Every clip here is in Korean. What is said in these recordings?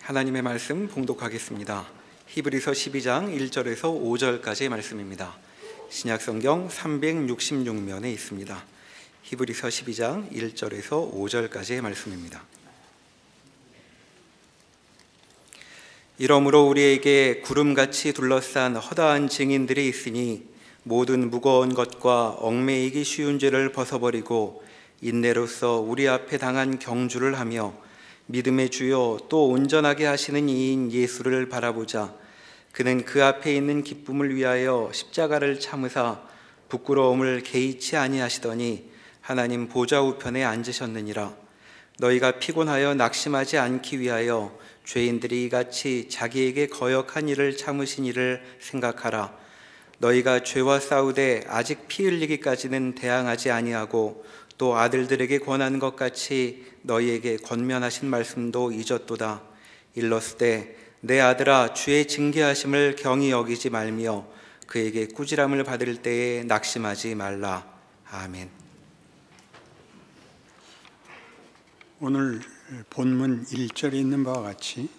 하나님의 말씀 봉독하겠습니다. 히브리서 12장 1절에서 5절까지의 말씀입니다. 신약성경 366면에 있습니다. 히브리서 12장 1절에서 5절까지의 말씀입니다. 이러므로 우리에게 구름같이 둘러싼 허다한 증인들이 있으니 모든 무거운 것과 얽매이기 쉬운 죄를 벗어버리고 인내로써 우리 앞에 당한 경주를 하며 믿음의 주요 또 온전하게 하시는 이인 예수를 바라보자. 그는 그 앞에 있는 기쁨을 위하여 십자가를 참으사 부끄러움을 개의치 아니하시더니 하나님 보좌 우편에 앉으셨느니라. 너희가 피곤하여 낙심하지 않기 위하여 죄인들이 이같이 자기에게 거역한 일을 참으신 이를 생각하라. 너희가 죄와 싸우되 아직 피 흘리기까지는 대항하지 아니하고 또 아들들에게 권한 것 같이 너희에게 권면하신 말씀도 잊었도다. 일렀으되 내 아들아 주의 징계하심을 경히 여기지 말며 그에게 꾸지람을 받을 때에 낙심하지 말라. 아멘. 오늘 본문 1절에 있는 바와 같이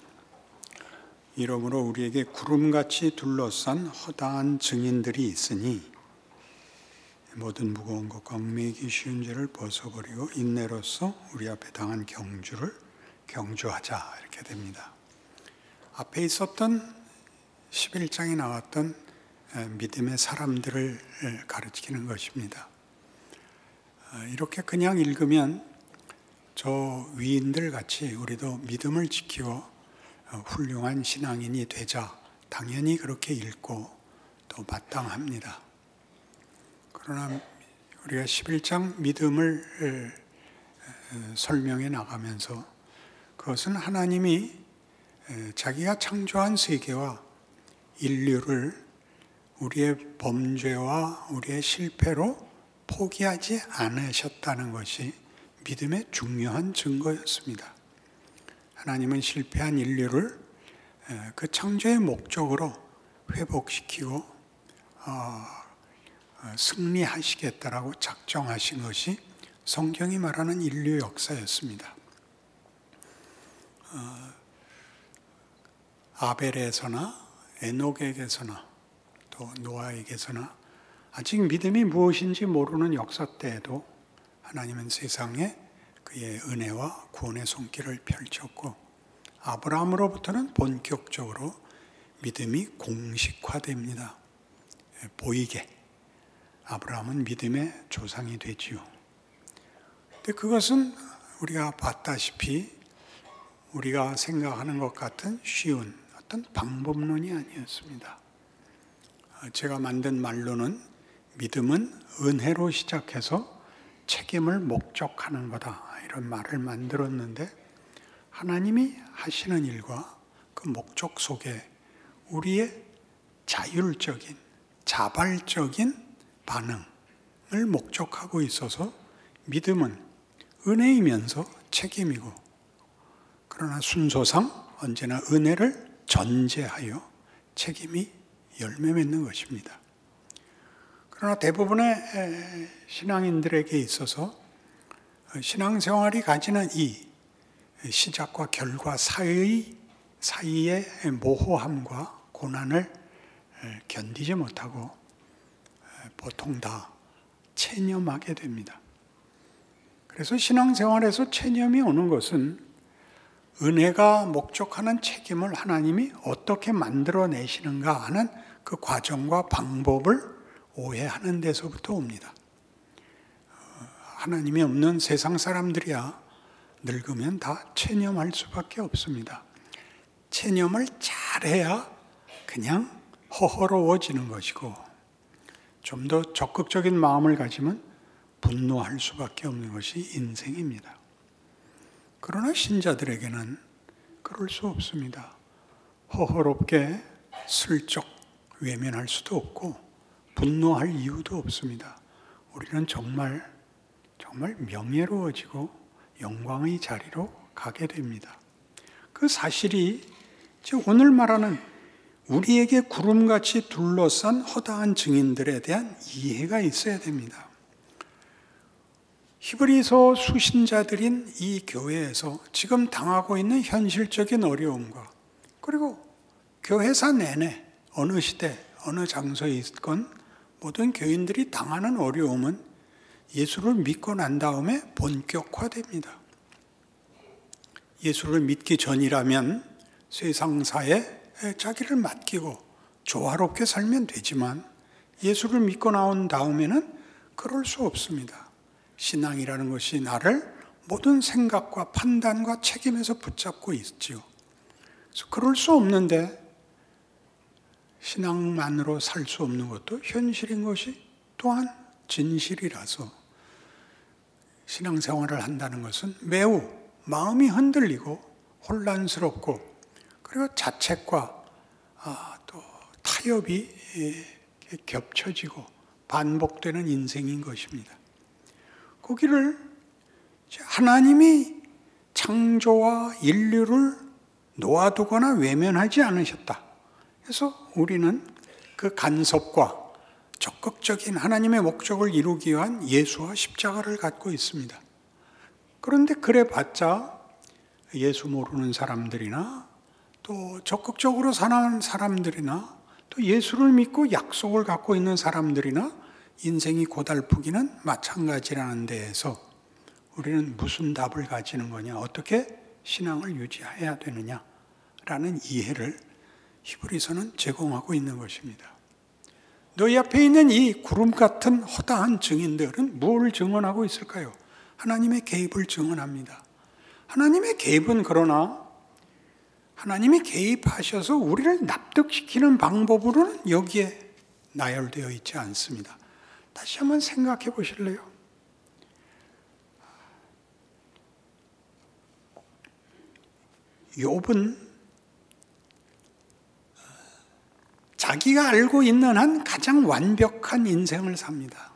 이러므로 우리에게 구름같이 둘러싼 허다한 증인들이 있으니 모든 무거운 것과 얽매이기 쉬운 죄를 벗어버리고 인내로써 우리 앞에 당한 경주를 경주하자, 이렇게 됩니다. 앞에 있었던 11장에 나왔던 믿음의 사람들을 가르치는 것입니다. 이렇게 그냥 읽으면 저 위인들 같이 우리도 믿음을 지키고 훌륭한 신앙인이 되자, 당연히 그렇게 읽고 또 마땅합니다. 그러나 우리가 11장 믿음을 설명해 나가면서 그것은 하나님이 자기가 창조한 세계와 인류를 우리의 범죄와 우리의 실패로 포기하지 않으셨다는 것이 믿음의 중요한 증거였습니다. 하나님은 실패한 인류를 그 창조의 목적으로 회복시키고 승리하시겠다라고 작정하신 것이 성경이 말하는 인류 역사였습니다. 아벨에서나 에녹에게서나 또 노아에게서나 아직 믿음이 무엇인지 모르는 역사 때에도 하나님은 세상에 그의 은혜와 구원의 손길을 펼쳤고 아브라함으로부터는 본격적으로 믿음이 공식화됩니다. 보이게 아브라함은 믿음의 조상이 되지요. 근데 그것은 우리가 봤다시피 우리가 생각하는 것 같은 쉬운 어떤 방법론이 아니었습니다. 제가 만든 말로는 믿음은 은혜로 시작해서 책임을 목적하는 거다, 이런 말을 만들었는데 하나님이 하시는 일과 그 목적 속에 우리의 자율적인 자발적인 반응을 목적하고 있어서 믿음은 은혜이면서 책임이고, 그러나 순서상 언제나 은혜를 전제하여 책임이 열매 맺는 것입니다. 그러나 대부분의 신앙인들에게 있어서 신앙생활이 가지는 이 시작과 결과 사이의 모호함과 고난을 견디지 못하고 보통 다 체념하게 됩니다. 그래서 신앙생활에서 체념이 오는 것은 은혜가 목적하는 책임을 하나님이 어떻게 만들어내시는가 하는 그 과정과 방법을 오해하는 데서부터 옵니다. 하나님이 없는 세상 사람들이야 늙으면 다 체념할 수밖에 없습니다. 체념을 잘해야 그냥 허허로워지는 것이고, 좀 더 적극적인 마음을 가지면 분노할 수밖에 없는 것이 인생입니다. 그러나 신자들에게는 그럴 수 없습니다. 허허롭게 슬쩍 외면할 수도 없고 분노할 이유도 없습니다. 우리는 정말 명예로워지고 영광의 자리로 가게 됩니다. 그 사실이 오늘 말하는 우리에게 구름같이 둘러싼 허다한 증인들에 대한 이해가 있어야 됩니다. 히브리서 수신자들인 이 교회에서 지금 당하고 있는 현실적인 어려움과 그리고 교회사 내내 어느 시대, 어느 장소에 있건 모든 교인들이 당하는 어려움은 예수를 믿고 난 다음에 본격화됩니다. 예수를 믿기 전이라면 세상사에 자기를 맡기고 조화롭게 살면 되지만 예수를 믿고 나온 다음에는 그럴 수 없습니다. 신앙이라는 것이 나를 모든 생각과 판단과 책임에서 붙잡고 있지요. 그래서 그럴 수 없는데 신앙만으로 살 수 없는 것도 현실인 것이 또한 진실이라서 신앙생활을 한다는 것은 매우 마음이 흔들리고 혼란스럽고 그리고 자책과 또 타협이 겹쳐지고 반복되는 인생인 것입니다. 거기를 하나님이 창조와 인류를 놓아두거나 외면하지 않으셨다. 그래서 우리는 그 간섭과 적극적인 하나님의 목적을 이루기 위한 예수와 십자가를 갖고 있습니다. 그런데 그래봤자 예수 모르는 사람들이나 또 적극적으로 사는 사람들이나 또 예수를 믿고 약속을 갖고 있는 사람들이나 인생이 고달프기는 마찬가지라는 데에서 우리는 무슨 답을 가지는 거냐, 어떻게 신앙을 유지해야 되느냐라는 이해를 히브리서는 제공하고 있는 것입니다. 너희 앞에 있는 이 구름 같은 허다한 증인들은 뭘 증언하고 있을까요? 하나님의 개입을 증언합니다. 하나님의 개입은 그러나 하나님이 개입하셔서 우리를 납득시키는 방법으로는 여기에 나열되어 있지 않습니다. 다시 한번 생각해 보실래요? 욥은 자기가 알고 있는 한 가장 완벽한 인생을 삽니다.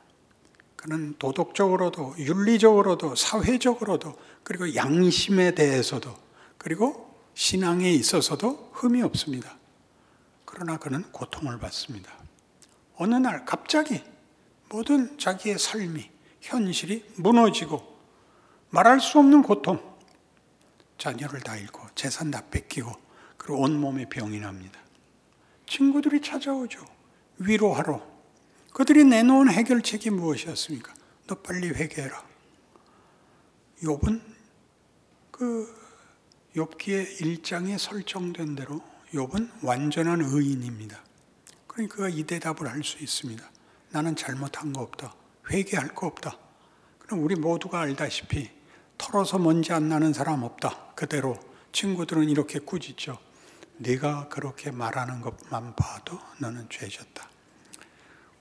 그는 도덕적으로도 윤리적으로도 사회적으로도 그리고 양심에 대해서도 그리고 신앙에 있어서도 흠이 없습니다. 그러나 그는 고통을 받습니다. 어느 날 갑자기 모든 자기의 삶이 현실이 무너지고 말할 수 없는 고통, 자녀를 다 잃고 재산 다 뺏기고 그리고 온몸에 병이 납니다. 친구들이 찾아오죠. 위로하러. 그들이 내놓은 해결책이 무엇이었습니까? 너 빨리 회개해라. 욥은 그 욥기의 1장에 설정된 대로 욥은 완전한 의인입니다. 그러니까 그가 이 대답을 할 수 있습니다. 나는 잘못한 거 없다. 회개할 거 없다. 그럼 우리 모두가 알다시피 털어서 먼지 안 나는 사람 없다. 그대로 친구들은 이렇게 꾸짖죠. 네가 그렇게 말하는 것만 봐도 너는 죄졌다.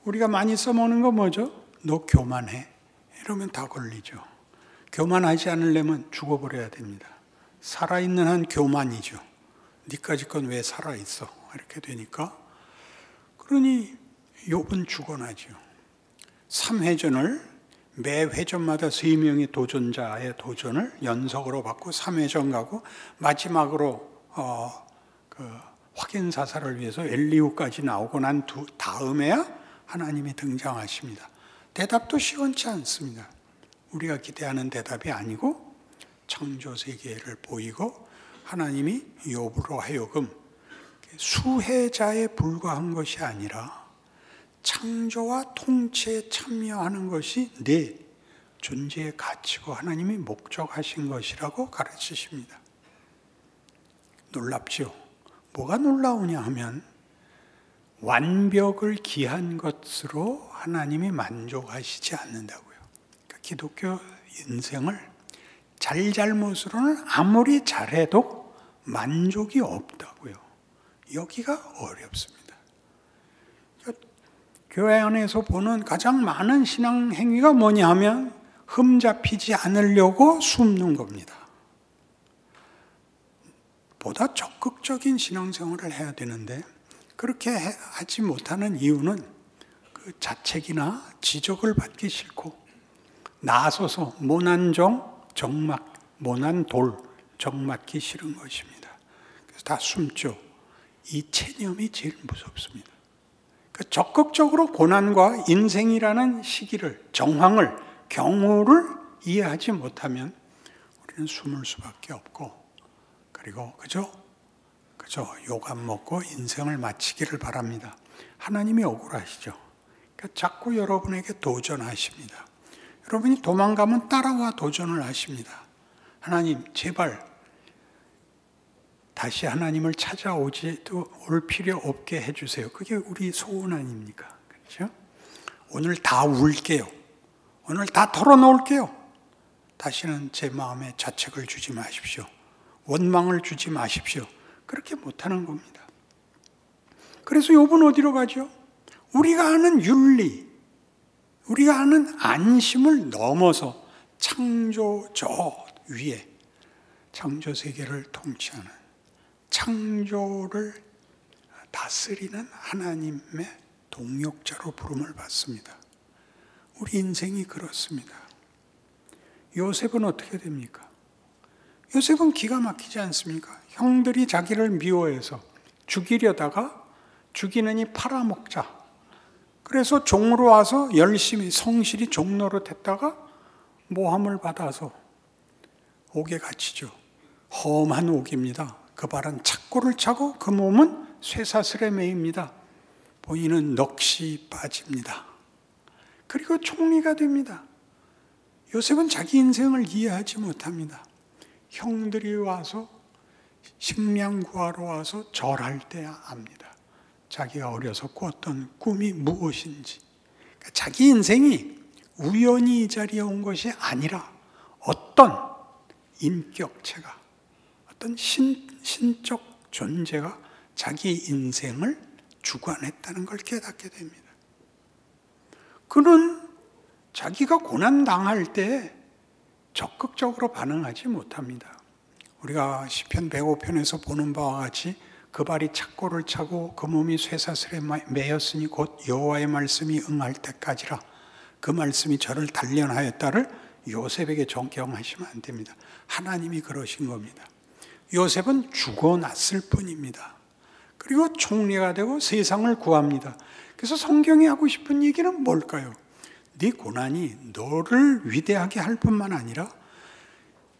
우리가 많이 써먹는 거 뭐죠? 너 교만해. 이러면 다 걸리죠. 교만하지 않으려면 죽어버려야 됩니다. 살아있는 한 교만이죠. 니까지 건 왜 살아있어? 이렇게 되니까. 그러니 욥은 죽어나죠. 3회전을 매 회전마다 3명의 도전자의 도전을 연속으로 받고 3회전 가고 마지막으로 확인 사살을 위해서 엘리후까지 나오고 난 다음에야 하나님이 등장하십니다. 대답도 시원치 않습니다. 우리가 기대하는 대답이 아니고 창조 세계를 보이고 하나님이 욥으로 하여금 수혜자에 불과한 것이 아니라 창조와 통치에 참여하는 것이 내 존재의 가치고 하나님이 목적하신 것이라고 가르치십니다. 놀랍죠? 뭐가 놀라우냐 하면 완벽을 기한 것으로 하나님이 만족하시지 않는다고요. 그러니까 기독교 인생을 잘잘못으로는 아무리 잘해도 만족이 없다고요. 여기가 어렵습니다. 교회 안에서 보는 가장 많은 신앙 행위가 뭐냐 하면 흠잡히지 않으려고 숨는 겁니다. 보다 적극적인 신앙생활을 해야 되는데 그렇게 하지 못하는 이유는 그 자책이나 지적을 받기 싫고 나서서 모난 모난 돌 정맞기 싫은 것입니다. 그래서 다 숨죠. 이 체념이 제일 무섭습니다. 그 적극적으로 고난과 인생이라는 시기를, 정황을, 경우를 이해하지 못하면 우리는 숨을 수밖에 없고, 그리고 그저 욕 안 먹고 인생을 마치기를 바랍니다. 하나님이 억울하시죠. 그러니까 자꾸 여러분에게 도전하십니다. 여러분이 도망가면 따라와 도전을 하십니다. 하나님, 제발 다시 하나님을 찾아오지도 올 필요 없게 해주세요. 그게 우리 소원 아닙니까? 그렇죠? 오늘 다 울게요. 오늘 다 털어놓을게요. 다시는 제 마음에 자책을 주지 마십시오. 원망을 주지 마십시오. 그렇게 못하는 겁니다. 그래서 욥은 어디로 가죠? 우리가 아는 윤리, 우리가 아는 안심을 넘어서 창조 저 위에 창조 세계를 통치하는, 창조를 다스리는 하나님의 동역자로 부름을 받습니다. 우리 인생이 그렇습니다. 요셉은 어떻게 됩니까? 요셉은 기가 막히지 않습니까? 형들이 자기를 미워해서 죽이려다가 죽이느니 팔아먹자. 그래서 종으로 와서 열심히 성실히 종노릇 했다가 모함을 받아서 옥에 갇히죠. 험한 옥입니다. 그 발은 착고를 차고 그 몸은 쇠사슬에 매입니다. 본인은 넋이 빠집니다. 그리고 총리가 됩니다. 요셉은 자기 인생을 이해하지 못합니다. 형들이 와서 식량 구하러 와서 절할 때야 압니다. 자기가 어려서 꿨던 꿈이 무엇인지. 그러니까 자기 인생이 우연히 이 자리에 온 것이 아니라 어떤 인격체가, 어떤 신적 존재가 자기 인생을 주관했다는 걸 깨닫게 됩니다. 그는 자기가 고난당할 때 적극적으로 반응하지 못합니다. 우리가 시편 105편에서 보는 바와 같이 그 발이 착고를 차고 그 몸이 쇠사슬에 매였으니 곧 여호와의 말씀이 응할 때까지라. 그 말씀이 저를 단련하였다를 요셉에게 적용하시면 안 됩니다. 하나님이 그러신 겁니다. 요셉은 죽어났을 뿐입니다. 그리고 총리가 되고 세상을 구합니다. 그래서 성경이 하고 싶은 얘기는 뭘까요? 네 고난이 너를 위대하게 할 뿐만 아니라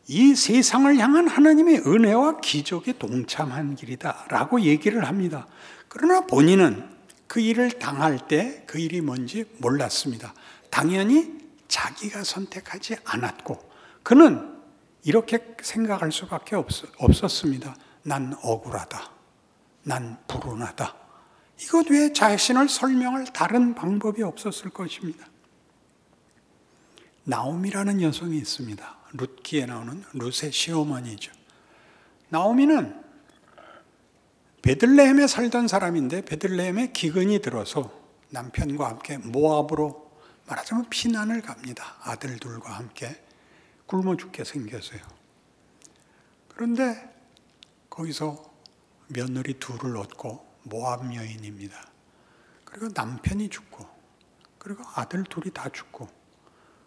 이 세상을 향한 하나님의 은혜와 기적에 동참한 길이다 라고 얘기를 합니다. 그러나 본인은 그 일을 당할 때 그 일이 뭔지 몰랐습니다. 당연히 자기가 선택하지 않았고 그는 이렇게 생각할 수밖에 없었습니다. 난 억울하다. 난 불운하다. 이것 외에 자신을 설명할 다른 방법이 없었을 것입니다. 나오미라는 여성이 있습니다. 룻기에 나오는 룻의 시어머니죠. 나오미는 베들레헴에 살던 사람인데 베들레헴에 기근이 들어서 남편과 함께 모압으로 말하자면 피난을 갑니다. 아들들과 함께 굶어 죽게 생겼어요. 그런데 거기서 며느리 둘을 얻고 모압 여인입니다. 그리고 남편이 죽고 그리고 아들 둘이 다 죽고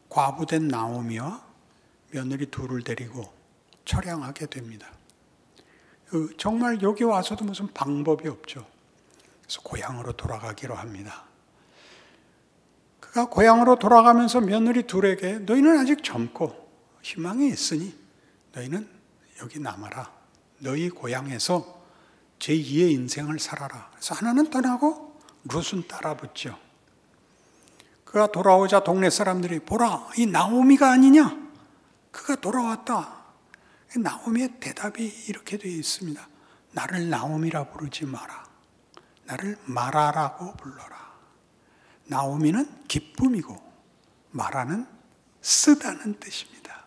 과부된 나오미와 며느리 둘을 데리고 처량하게 됩니다. 정말 여기 와서도 무슨 방법이 없죠. 그래서 고향으로 돌아가기로 합니다. 그가 고향으로 돌아가면서 며느리 둘에게 너희는 아직 젊고 희망이 있으니 너희는 여기 남아라. 너희 고향에서 제2의 인생을 살아라. 그래서 하나는 떠나고 룻은 따라붙죠. 그가 돌아오자 동네 사람들이 보라, 이 나오미가 아니냐? 그가 돌아왔다. 나오미의 대답이 이렇게 되어 있습니다. 나를 나오미라 부르지 마라. 나를 마라라고 불러라. 나오미는 기쁨이고 마라는 쓰다는 뜻입니다.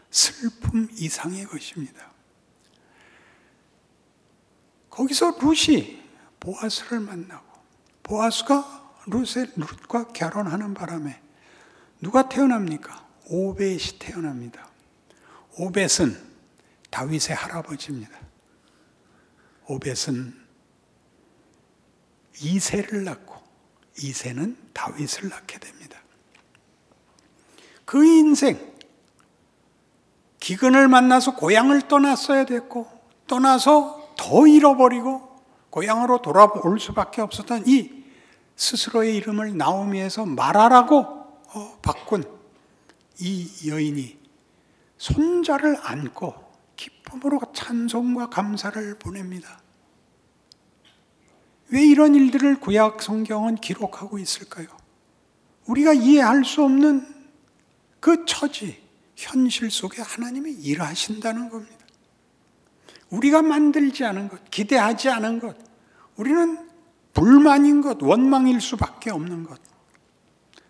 슬픔 이상의 것입니다. 거기서 룻이 보아스를 만나고 보아스가 룻과 결혼하는 바람에 누가 태어납니까? 오벳이 태어납니다. 오벳은 다윗의 할아버지입니다. 오벳은 이새를 낳고 이새는 다윗을 낳게 됩니다. 그 인생, 기근을 만나서 고향을 떠났어야 됐고 떠나서 더 잃어버리고 고향으로 돌아올 수밖에 없었던 이 스스로의 이름을 나오미에서 마라라고 바꾼 이 여인이 손자를 안고 기쁨으로 찬송과 감사를 보냅니다. 왜 이런 일들을 구약 성경은 기록하고 있을까요? 우리가 이해할 수 없는 그 처지, 현실 속에 하나님이 일하신다는 겁니다. 우리가 만들지 않은 것, 기대하지 않은 것, 우리는 불만인 것, 원망일 수밖에 없는 것.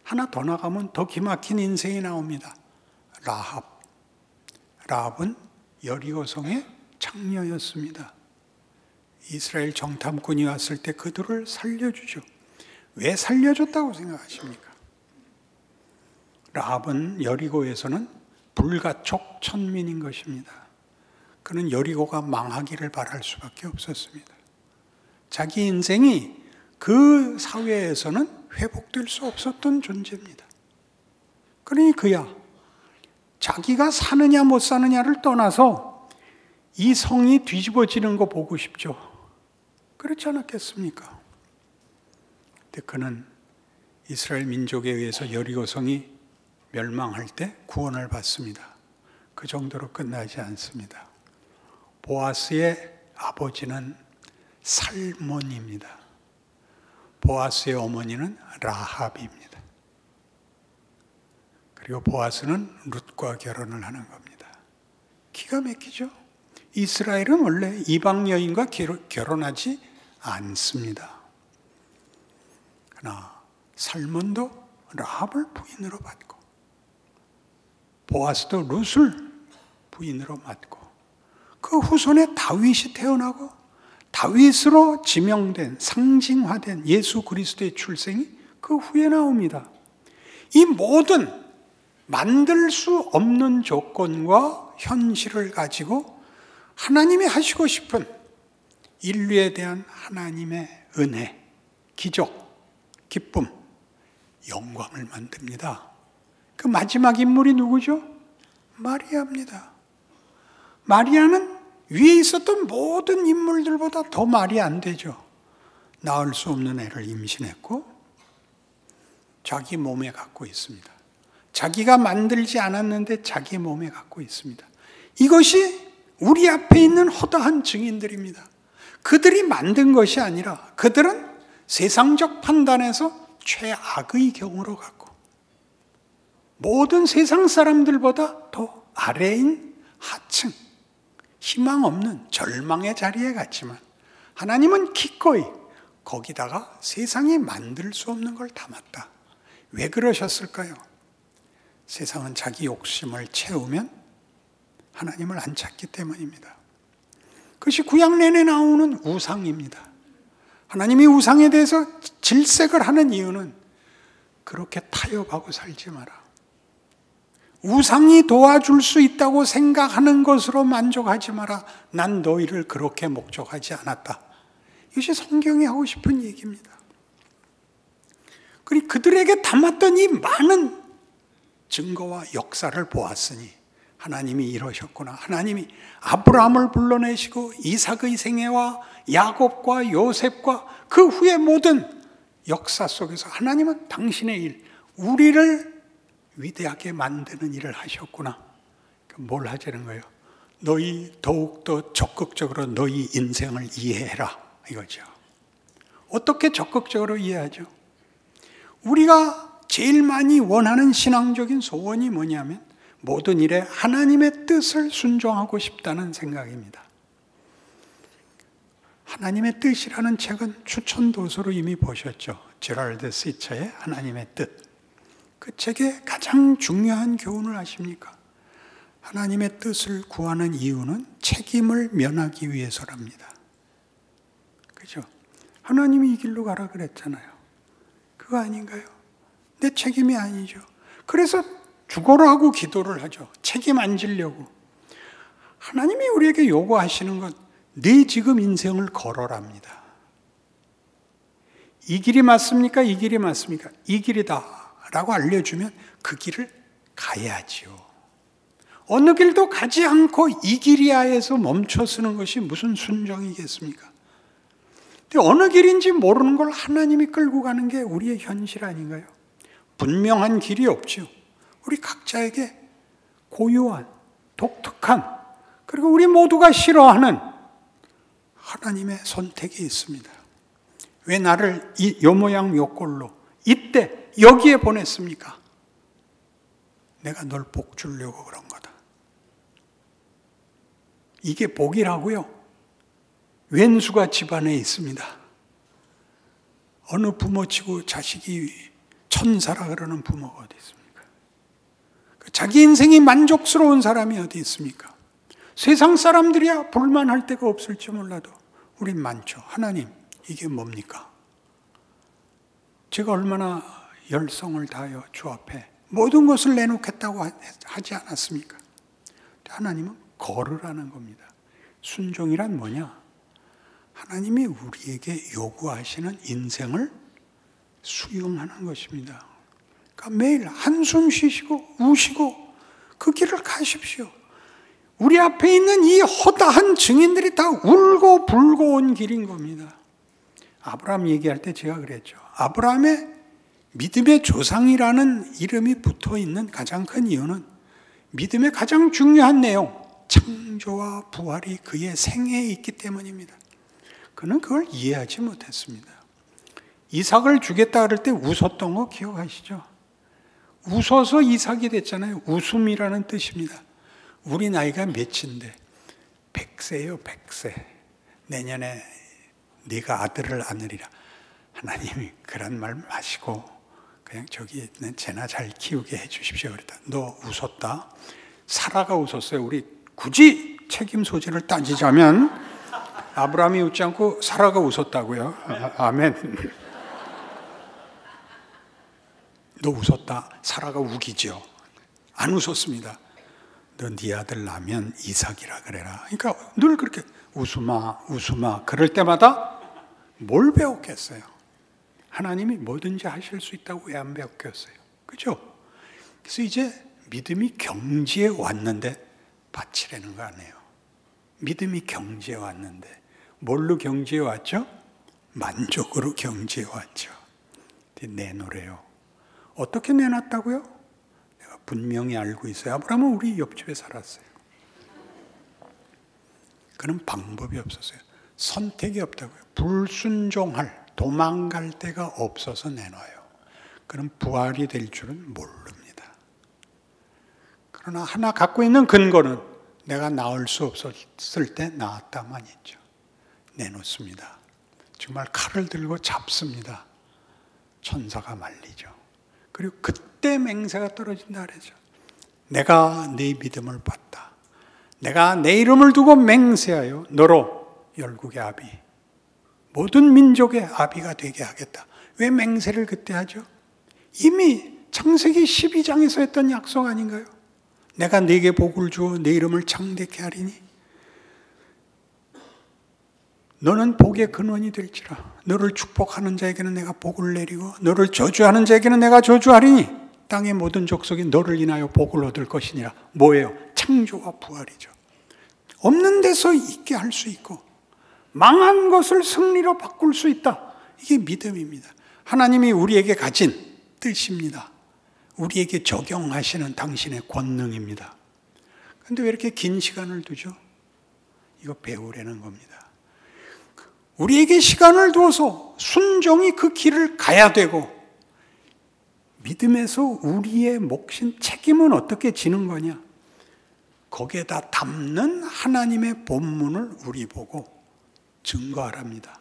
하나 더 나가면 더 기막힌 인생이 나옵니다. 라합은 여리고성의 장녀였습니다. 이스라엘 정탐꾼이 왔을 때 그들을 살려주죠. 왜 살려줬다고 생각하십니까? 라합은 여리고에서는 불가촉 천민인 것입니다. 그는 여리고가 망하기를 바랄 수밖에 없었습니다. 자기 인생이 그 사회에서는 회복될 수 없었던 존재입니다. 그러니 그야 자기가 사느냐 못 사느냐를 떠나서 이 성이 뒤집어지는 거 보고 싶죠. 그렇지 않았겠습니까? 근데 그는 이스라엘 민족에 의해서 여리고성이 멸망할 때 구원을 받습니다. 그 정도로 끝나지 않습니다. 보아스의 아버지는 살몬입니다. 보아스의 어머니는 라합입니다. 그리고 보아스는 룻과 결혼을 하는 겁니다. 기가 막히죠? 이스라엘은 원래 이방 여인과 결혼하지 않습니다. 그러나 살몬도 라합을 부인으로 받고 보아스도 룻을 부인으로 받고 그 후손에 다윗이 태어나고 다윗으로 지명된 상징화된 예수 그리스도의 출생이 그 후에 나옵니다. 이 모든 만들 수 없는 조건과 현실을 가지고 하나님이 하시고 싶은 인류에 대한 하나님의 은혜, 기적, 기쁨, 영광을 만듭니다. 그 마지막 인물이 누구죠? 마리아입니다. 마리아는 위에 있었던 모든 인물들보다 더 말이 안 되죠. 낳을 수 없는 애를 임신했고 자기 몸에 갖고 있습니다. 자기가 만들지 않았는데 자기 몸에 갖고 있습니다. 이것이 우리 앞에 있는 허다한 증인들입니다. 그들이 만든 것이 아니라 그들은 세상적 판단에서 최악의 경우로 갖고 모든 세상 사람들보다 더 아래인 하층, 희망 없는 절망의 자리에 갔지만 하나님은 기꺼이 거기다가 세상이 만들 수 없는 걸 담았다. 왜 그러셨을까요? 세상은 자기 욕심을 채우면 하나님을 안 찾기 때문입니다. 그것이 구약 내내 나오는 우상입니다. 하나님이 우상에 대해서 질색을 하는 이유는 그렇게 타협하고 살지 마라. 우상이 도와줄 수 있다고 생각하는 것으로 만족하지 마라. 난 너희를 그렇게 목적하지 않았다. 이것이 성경이 하고 싶은 얘기입니다. 그리고 그들에게 담았던 이 많은 증거와 역사를 보았으니 하나님이 이러셨구나. 하나님이 아브라함을 불러내시고 이삭의 생애와 야곱과 요셉과 그 후의 모든 역사 속에서 하나님은 당신의 일, 우리를 위대하게 만드는 일을 하셨구나. 뭘 하자는 거예요? 너희 더욱더 적극적으로 너희 인생을 이해해라 이거죠. 어떻게 적극적으로 이해하죠? 우리가 제일 많이 원하는 신앙적인 소원이 뭐냐면 모든 일에 하나님의 뜻을 순종하고 싶다는 생각입니다. 하나님의 뜻이라는 책은 추천도서로 이미 보셨죠. 제랄드 시처의 하나님의 뜻. 그 책의 가장 중요한 교훈을 아십니까? 하나님의 뜻을 구하는 이유는 책임을 면하기 위해서랍니다. 그죠? 하나님이 이 길로 가라 그랬잖아요. 그거 아닌가요? 내 책임이 아니죠. 그래서 죽어라 하고 기도를 하죠. 책임 안 지려고. 하나님이 우리에게 요구하시는 건 네 지금 인생을 걸어랍니다. 이 길이 맞습니까? 이 길이 맞습니까? 이 길이다 라고 알려주면 그 길을 가야지요. 어느 길도 가지 않고 이 길이야 해서 멈춰 서는 것이 무슨 순종이겠습니까? 근데 어느 길인지 모르는 걸 하나님이 끌고 가는 게 우리의 현실 아닌가요? 분명한 길이 없죠. 우리 각자에게 고유한 독특한, 그리고 우리 모두가 싫어하는 하나님의 선택이 있습니다. 왜 나를 요 모양 요 꼴로 이때 여기에 보냈습니까? 내가 널 복 주려고 그런 거다. 이게 복이라고요? 왼수가 집안에 있습니다. 어느 부모치고 자식이 천사라 그러는 부모가 어디 있습니까? 자기 인생이 만족스러운 사람이 어디 있습니까? 세상 사람들이야 불만할 데가 없을지 몰라도 우린 많죠. 하나님, 이게 뭡니까? 제가 얼마나 열성을 다하여 주 앞에 모든 것을 내놓겠다고 하지 않았습니까? 하나님은 걸으라는 겁니다. 순종이란 뭐냐? 하나님이 우리에게 요구하시는 인생을 수용하는 것입니다. 그러니까 매일 한숨 쉬시고 우시고 그 길을 가십시오. 우리 앞에 있는 이 허다한 증인들이 다 울고 불고 온 길인 겁니다. 아브라함 얘기할 때 제가 그랬죠. 아브라함의 믿음의 조상이라는 이름이 붙어있는 가장 큰 이유는 믿음의 가장 중요한 내용, 창조와 부활이 그의 생애에 있기 때문입니다. 그는 그걸 이해하지 못했습니다. 이삭을 주겠다 그럴 때 웃었던 거 기억하시죠? 웃어서 이삭이 됐잖아요. 웃음이라는 뜻입니다. 우리 나이가 몇인데 100세예요. 100세. 내년에 네가 아들을 안으리라. 하나님이 그런 말 마시고 그냥 저기 있는 쟤나 잘 키우게 해 주십시오. 그랬다. 너 웃었다. 사라가 웃었어요. 우리 굳이 책임 소재를 따지자면 아브라함이 웃지 않고 사라가 웃었다고요. 아멘. 너 웃었다. 사라가 우기죠. 안 웃었습니다. 너 네 아들 낳으면 이삭이라 그래라. 그러니까 늘 그렇게 웃음아 그럴 때마다 뭘 배웠겠어요? 하나님이 뭐든지 하실 수 있다고 왜 안 배웠겠어요? 그죠? 그래서 이제 믿음이 경지에 왔는데 바치라는 거 아니에요. 믿음이 경지에 왔는데 뭘로 경지에 왔죠? 만족으로 경지에 왔죠. 내놓으래요. 어떻게 내놨다고요? 내가 분명히 알고 있어요. 아브라함은 우리 옆집에 살았어요. 그런 방법이 없었어요. 선택이 없다고요. 불순종할, 도망갈 데가 없어서 내놔요. 그럼 부활이 될 줄은 모릅니다. 그러나 하나 갖고 있는 근거는 내가 나을 수 없었을 때 나았다만 있죠. 내놓습니다. 정말 칼을 들고 잡습니다. 천사가 말리죠. 그리고 그때 맹세가 떨어진다 그러죠. 내가 네 믿음을 봤다. 내가 내 이름을 두고 맹세하여 너로 열국의 아비, 모든 민족의 아비가 되게 하겠다. 왜 맹세를 그때 하죠? 이미 창세기 12장에서 했던 약속 아닌가요? 내가 네게 복을 주어 네 이름을 창대케 하리니 너는 복의 근원이 될지라. 너를 축복하는 자에게는 내가 복을 내리고 너를 저주하는 자에게는 내가 저주하리니 땅의 모든 족속이 너를 인하여 복을 얻을 것이니라. 뭐예요? 창조와 부활이죠. 없는 데서 있게 할 수 있고 망한 것을 승리로 바꿀 수 있다. 이게 믿음입니다. 하나님이 우리에게 가진 뜻입니다. 우리에게 적용하시는 당신의 권능입니다. 그런데 왜 이렇게 긴 시간을 두죠? 이거 배우려는 겁니다. 우리에게 시간을 두어서 순종이 그 길을 가야 되고 믿음에서 우리의 몫인 책임은 어떻게 지는 거냐? 거기에다 담는 하나님의 본문을 우리 보고 증거하랍니다.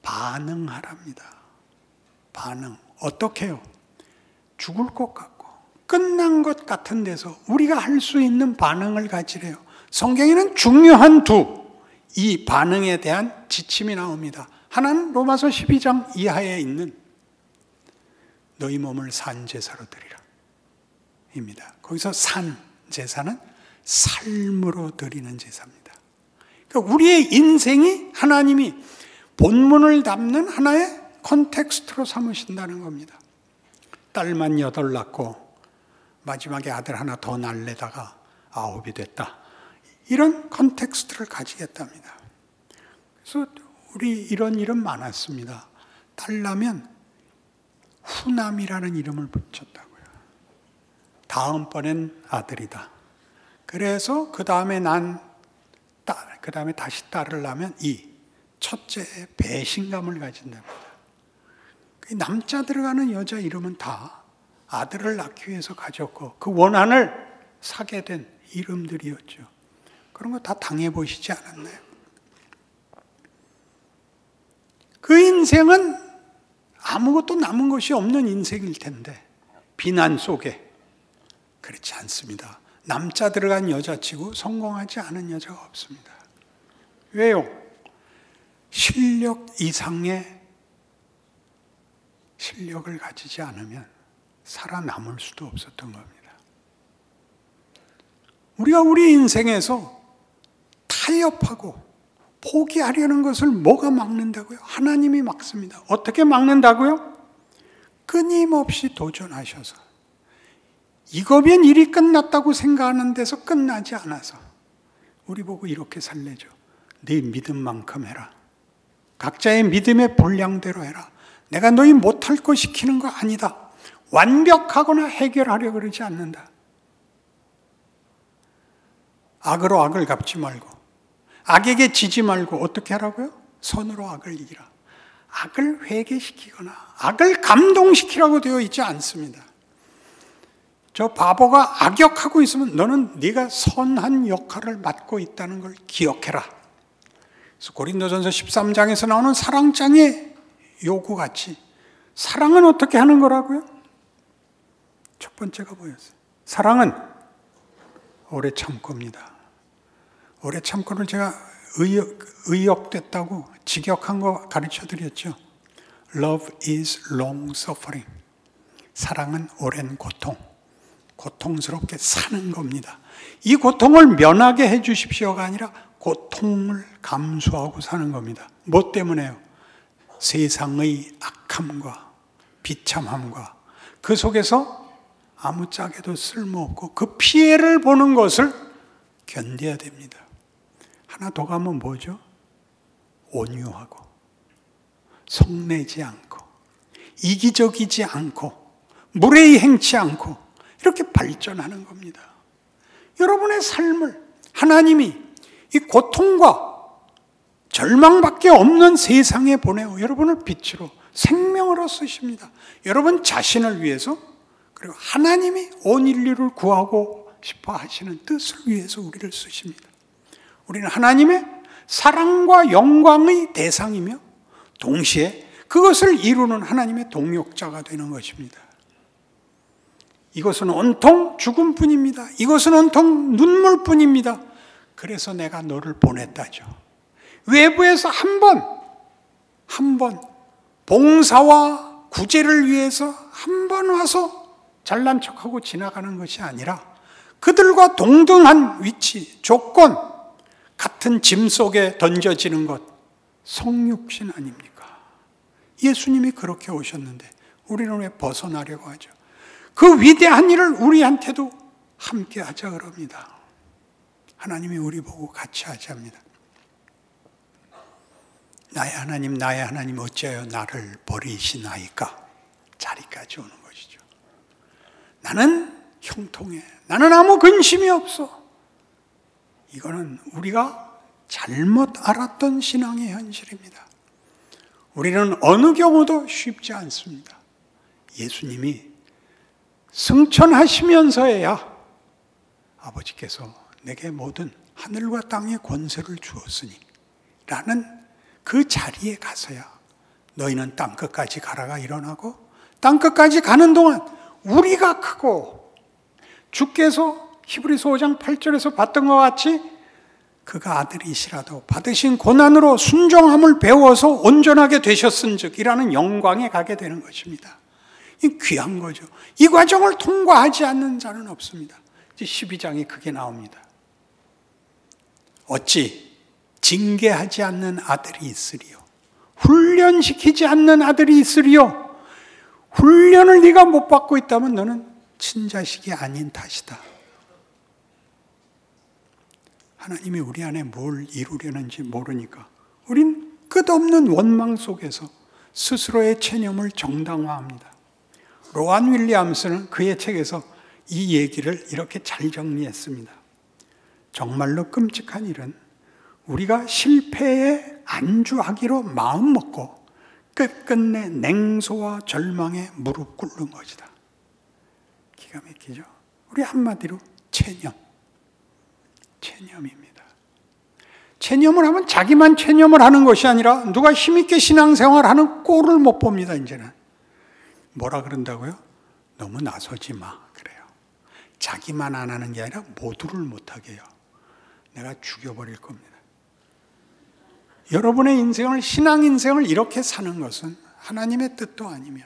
반응하랍니다. 반응. 어떻게 해요? 죽을 것 같고 끝난 것 같은 데서 우리가 할 수 있는 반응을 가지래요. 성경에는 중요한 이 반응에 대한 지침이 나옵니다. 하나는 로마서 12장 이하에 있는 너희 몸을 산제사로 드리라 입니다. 거기서 산제사는 삶으로 드리는 제사입니다. 그러니까 우리의 인생이 하나님이 본문을 담는 하나의 컨텍스트로 삼으신다는 겁니다. 딸만 8 낳고 마지막에 아들 하나 더 낳으려다가 9이 됐다. 이런 컨텍스트를 가지겠답니다. 그래서 우리 이런 이름 많았습니다. 딸 낳으면 후남이라는 이름을 붙였다고요. 다음번엔 아들이다. 그래서 그 다음에 그 다음에 다시 딸을 낳으면 첫째의 배신감을 가진답니다. 남자 들어가는 여자 이름은 다 아들을 낳기 위해서 가졌고 그 원한을 사게 된 이름들이었죠. 그런 거 다 당해보시지 않았나요? 그 인생은 아무것도 남은 것이 없는 인생일 텐데 비난 속에 그렇지 않습니다. 남자 들어간 여자치고 성공하지 않은 여자가 없습니다. 왜요? 실력 이상의 실력을 가지지 않으면 살아남을 수도 없었던 겁니다. 우리가 우리 인생에서 타협하고 포기하려는 것을 뭐가 막는다고요? 하나님이 막습니다. 어떻게 막는다고요? 끊임없이 도전하셔서 이거면 일이 끝났다고 생각하는 데서 끝나지 않아서 우리 보고 이렇게 살래죠. 네 믿음만큼 해라. 각자의 믿음의 분량대로 해라. 내가 너희 못할 거 시키는 거 아니다. 완벽하거나 해결하려고 그러지 않는다. 악으로 악을 갚지 말고 악에게 지지 말고 어떻게 하라고요? 선으로 악을 이기라. 악을 회개시키거나 악을 감동시키라고 되어 있지 않습니다. 저 바보가 악역하고 있으면 너는 네가 선한 역할을 맡고 있다는 걸 기억해라. 그래서 고린도전서 13장에서 나오는 사랑장의 요구같이 사랑은 어떻게 하는 거라고요? 첫 번째가 뭐였어요? 사랑은 오래 참고입니다. 오래 참고를 제가 의역됐다고 직역한 거 가르쳐 드렸죠. Love is long suffering. 사랑은 오랜 고통. 고통스럽게 사는 겁니다. 이 고통을 면하게 해 주십시오가 아니라 고통을 감수하고 사는 겁니다. 뭐 때문에요? 세상의 악함과 비참함과 그 속에서 아무짝에도 쓸모없고 그 피해를 보는 것을 견뎌야 됩니다. 하나 더 가면 뭐죠? 온유하고 성내지 않고 이기적이지 않고 무례히 행치 않고 이렇게 발전하는 겁니다. 여러분의 삶을 하나님이 이 고통과 절망밖에 없는 세상에 보내어 여러분을 빛으로 생명으로 쓰십니다. 여러분 자신을 위해서 그리고 하나님이 온 인류를 구하고 싶어 하시는 뜻을 위해서 우리를 쓰십니다. 우리는 하나님의 사랑과 영광의 대상이며 동시에 그것을 이루는 하나님의 동역자가 되는 것입니다. 이것은 온통 죽음뿐입니다. 이것은 온통 눈물뿐입니다. 그래서 내가 너를 보냈다죠. 외부에서 한 번 봉사와 구제를 위해서 한 번 와서 잘난 척하고 지나가는 것이 아니라 그들과 동등한 위치, 조건, 같은 짐 속에 던져지는 것, 성육신 아닙니까? 예수님이 그렇게 오셨는데 우리는 왜 벗어나려고 하죠? 그 위대한 일을 우리한테도 함께 하자 그럽니다. 하나님이 우리 보고 같이 하자입니다. 나의 하나님 어찌하여 나를 버리시나이까? 자리까지 오는 것이죠. 나는 형통해. 나는 아무 근심이 없어. 이거는 우리가 잘못 알았던 신앙의 현실입니다. 우리는 어느 경우도 쉽지 않습니다. 예수님이 승천하시면서야 아버지께서 내게 모든 하늘과 땅의 권세를 주었으니 라는 그 자리에 가서야 너희는 땅끝까지 가라가 일어나고 땅끝까지 가는 동안 우리가 크고 주께서 히브리서 5장 8절에서 봤던 것 같이 그가 아들이시라도 받으신 고난으로 순종함을 배워서 온전하게 되셨은즉 이라는 영광에 가게 되는 것입니다. 이 귀한 거죠. 이 과정을 통과하지 않는 자는 없습니다. 이제 12장에 그게 나옵니다. 어찌 징계하지 않는 아들이 있으리요? 훈련시키지 않는 아들이 있으리요? 훈련을 네가 못 받고 있다면 너는 친자식이 아닌 탓이다. 하나님이 우리 안에 뭘 이루려는지 모르니까 우린 끝없는 원망 속에서 스스로의 체념을 정당화합니다. 로안 윌리엄스는 그의 책에서 이 얘기를 이렇게 잘 정리했습니다. 정말로 끔찍한 일은 우리가 실패에 안주하기로 마음먹고 끝끝내 냉소와 절망에 무릎 꿇는 것이다. 기가 막히죠? 우리 한마디로 체념입니다. 체념을 하면 자기만 체념을 하는 것이 아니라 누가 힘있게 신앙생활하는 꼴을 못 봅니다. 이제는 뭐라 그런다고요? 너무 나서지 마 그래요. 자기만 안 하는 게 아니라 모두를 못하게 해요. 내가 죽여버릴 겁니다. 여러분의 인생을, 신앙 인생을 이렇게 사는 것은 하나님의 뜻도 아니며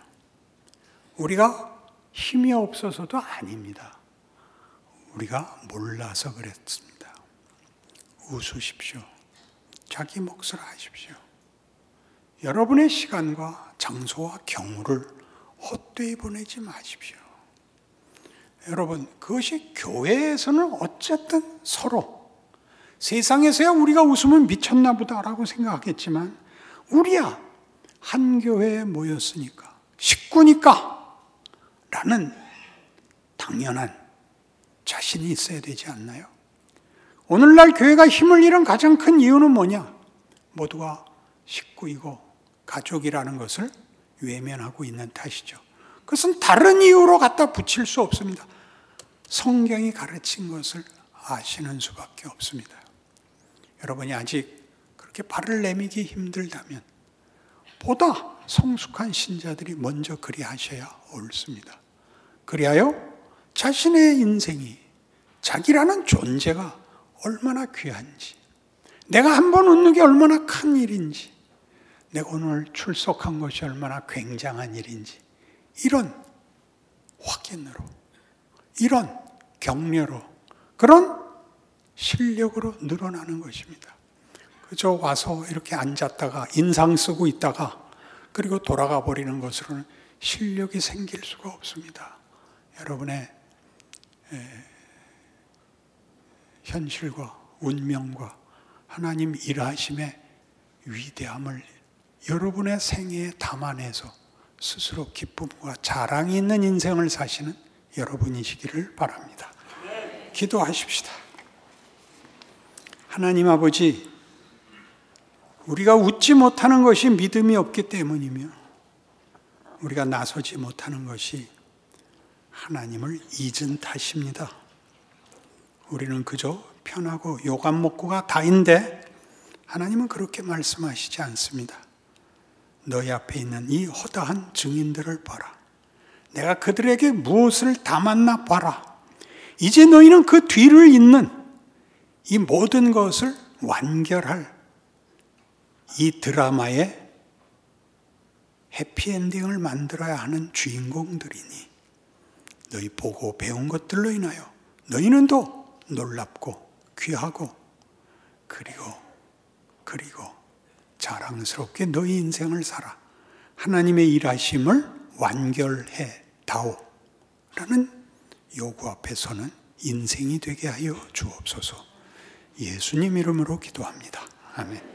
우리가 힘이 없어서도 아닙니다. 우리가 몰라서 그랬습니다. 웃으십시오. 자기 몫을 하십시오. 여러분의 시간과 장소와 경우를 헛되이 보내지 마십시오. 여러분, 그것이 교회에서는 어쨌든 서로 세상에서야 우리가 웃으면 미쳤나 보다라고 생각하겠지만 우리야 한 교회에 모였으니까 식구니까 라는 당연한 자신이 있어야 되지 않나요? 오늘날 교회가 힘을 잃은 가장 큰 이유는 뭐냐? 모두가 식구이고 가족이라는 것을 외면하고 있는 탓이죠. 그것은 다른 이유로 갖다 붙일 수 없습니다. 성경이 가르친 것을 아시는 수밖에 없습니다. 여러분이 아직 그렇게 발을 내미기 힘들다면 보다 성숙한 신자들이 먼저 그리하셔야 옳습니다. 그리하여 자신의 인생이 자기라는 존재가 얼마나 귀한지, 내가 한번 웃는 게 얼마나 큰 일인지, 내가 오늘 출석한 것이 얼마나 굉장한 일인지, 이런 확인으로, 이런 격려로, 그런 실력으로 늘어나는 것입니다. 그저 와서 이렇게 앉았다가 인상 쓰고 있다가 그리고 돌아가 버리는 것으로는 실력이 생길 수가 없습니다. 여러분의 현실과 운명과 하나님 일하심의 위대함을 여러분의 생애에 담아내서 스스로 기쁨과 자랑이 있는 인생을 사시는 여러분이시기를 바랍니다. 기도하십시다. 하나님 아버지, 우리가 웃지 못하는 것이 믿음이 없기 때문이며 우리가 나서지 못하는 것이 하나님을 잊은 탓입니다. 우리는 그저 편하고 요감 먹고가 다인데 하나님은 그렇게 말씀하시지 않습니다. 너희 앞에 있는 이 허다한 증인들을 봐라. 내가 그들에게 무엇을 담았나 봐라. 이제 너희는 그 뒤를 잇는 이 모든 것을 완결할 이 드라마의 해피엔딩을 만들어야 하는 주인공들이니 너희 보고 배운 것들로 인하여 너희는 더 놀랍고 귀하고 그리고 자랑스럽게 너희 인생을 살아 하나님의 일하심을 완결해 다오 라는 요구 앞에서는 인생이 되게 하여 주옵소서. 예수님 이름으로 기도합니다. 아멘.